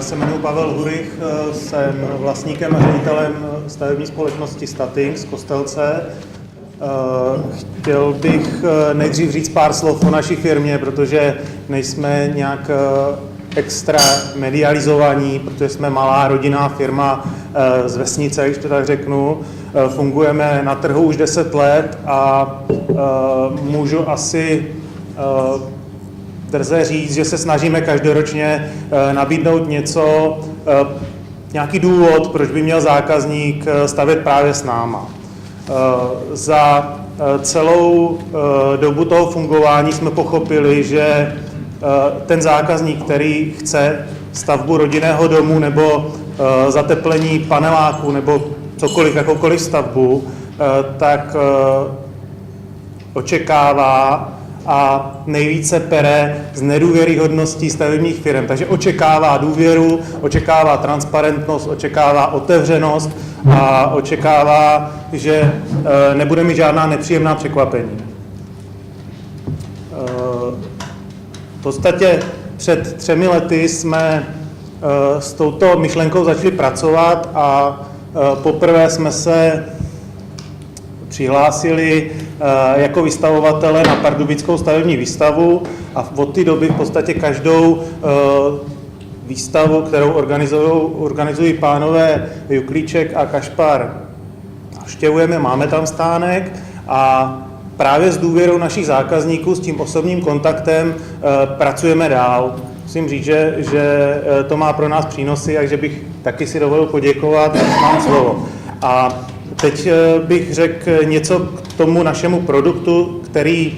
Já se jmenuji Pavel Hurych, jsem vlastníkem a ředitelem stavební společnosti Stating z Kostelce. Chtěl bych nejdřív říct pár slov o naší firmě, protože nejsme nějak extra medializovaní, protože jsme malá rodinná firma z vesnice, když to tak řeknu. Fungujeme na trhu už 10 let a můžu asi drze říct, že se snažíme každoročně nabídnout něco, nějaký důvod, proč by měl zákazník stavět právě s náma. Za celou dobu toho fungování jsme pochopili, že ten zákazník, který chce stavbu rodinného domu nebo zateplení paneláku nebo cokoliv, jakoukoliv stavbu, tak očekává a nejvíce pere z nedůvěryhodností stavebních firm. Takže očekává důvěru, očekává transparentnost, očekává otevřenost a očekává, že nebude mít žádná nepříjemná překvapení. V podstatě před 3 lety jsme s touto myšlenkou začali pracovat a poprvé jsme se přihlásili jako vystavovatele na Pardubickou stavební výstavu a od té doby v podstatě každou výstavu, kterou organizují pánové Juklíček a Kašpar, navštěvujeme, máme tam stánek a právě s důvěrou našich zákazníků, s tím osobním kontaktem pracujeme dál. Musím říct, že to má pro nás přínosy, takže bych taky si dovolil poděkovat, mám slovo. A teď bych řekl něco k tomu našemu produktu, který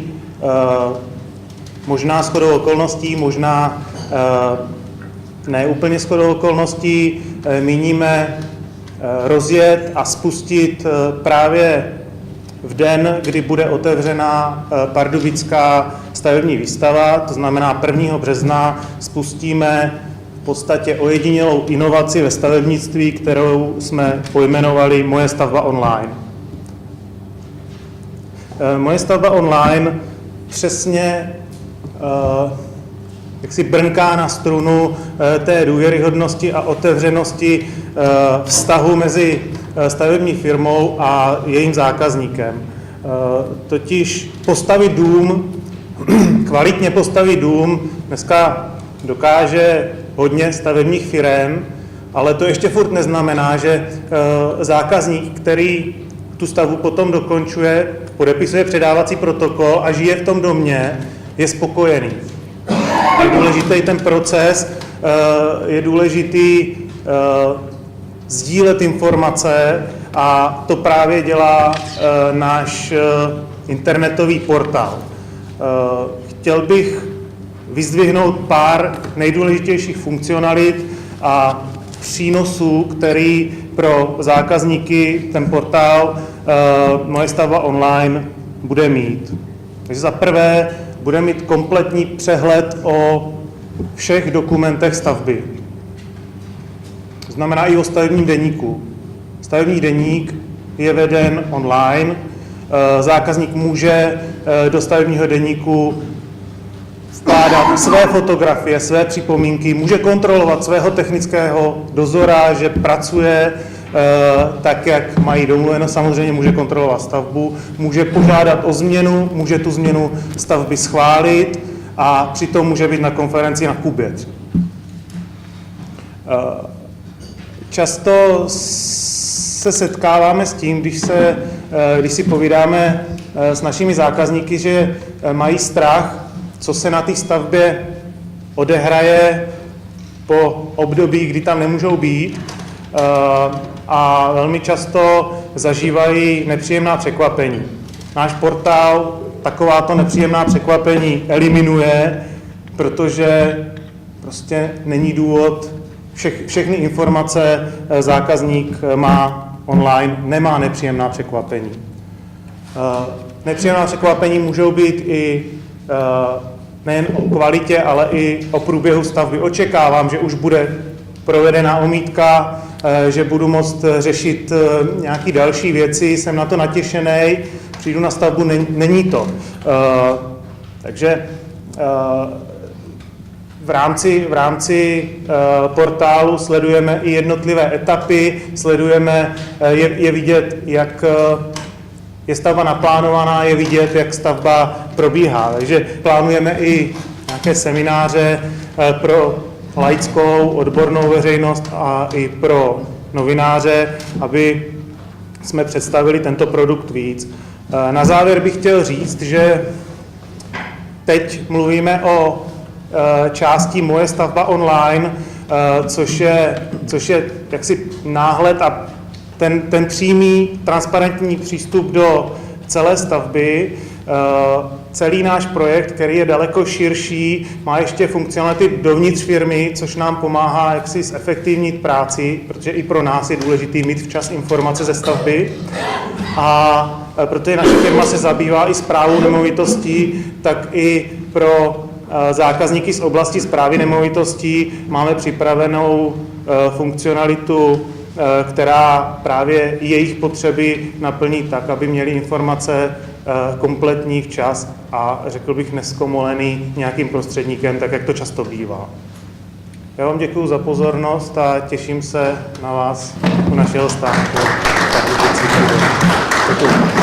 možná shodou okolností, možná ne úplně shodou okolností, míníme rozjet a spustit právě v den, kdy bude otevřena Pardubická stavební výstava, to znamená 1. března spustíme v podstatě ojedinělou inovaci ve stavebnictví, kterou jsme pojmenovali Moje stavba online. Moje stavba online přesně jaksi brnká na strunu té důvěryhodnosti a otevřenosti vztahu mezi stavební firmou a jejím zákazníkem. Totiž postavit dům, kvalitně postavit dům, dneska dokáže hodně stavebních firem, ale to ještě furt neznamená, že zákazník, který tu stavbu potom dokončuje, podepisuje předávací protokol a žije v tom domě, je spokojený. Je důležitý ten proces, je důležitý sdílet informace a to právě dělá náš internetový portál. Chtěl bych vyzdvihnout pár nejdůležitějších funkcionalit a přínosů, který pro zákazníky ten portál Moje stavba online bude mít. Takže za prvé bude mít kompletní přehled o všech dokumentech stavby. To znamená i o stavebním deníku. Stavební deník je veden online. Zákazník může do stavebního deníku vkládat své fotografie, své připomínky, může kontrolovat svého technického dozora, že pracuje tak, jak mají domluveno, samozřejmě může kontrolovat stavbu, může požádat o změnu, může tu změnu stavby schválit a přitom může být na konferenci na Kubě. Často se setkáváme s tím, když si povídáme s našimi zákazníky, že mají strach, co se na té stavbě odehraje po období, kdy tam nemůžou být, a velmi často zažívají nepříjemná překvapení. Náš portál takováto nepříjemná překvapení eliminuje, protože prostě není důvod, všechny informace zákazník má online, nemá nepříjemná překvapení. Nepříjemná překvapení můžou být i nejen o kvalitě, ale i o průběhu stavby. Očekávám, že už bude provedena omítka, že budu moct řešit nějaké další věci, jsem na to natěšený, přijdu na stavbu, není to. Takže v rámci portálu sledujeme i jednotlivé etapy, sledujeme, je vidět, jak je stavba naplánovaná, je vidět, jak stavba probíhá. Takže plánujeme i nějaké semináře pro laickou, odbornou veřejnost a i pro novináře, aby jsme představili tento produkt víc. Na závěr bych chtěl říct, že teď mluvíme o části Moje stavba online, což je jaksi náhled a ten přímý, transparentní přístup do celé stavby. Celý náš projekt, který je daleko širší, má ještě funkcionality dovnitř firmy, což nám pomáhá jaksi zefektivnit práci, protože i pro nás je důležitý mít včas informace ze stavby. A protože naše firma se zabývá i správou nemovitostí, tak i pro zákazníky z oblasti správy nemovitostí máme připravenou funkcionalitu, která právě jejich potřeby naplní tak, aby měli informace kompletní včas a řekl bych nezkomolený nějakým prostředníkem, tak jak to často bývá. Já vám děkuji za pozornost a těším se na vás u našeho stánku. Děkuji.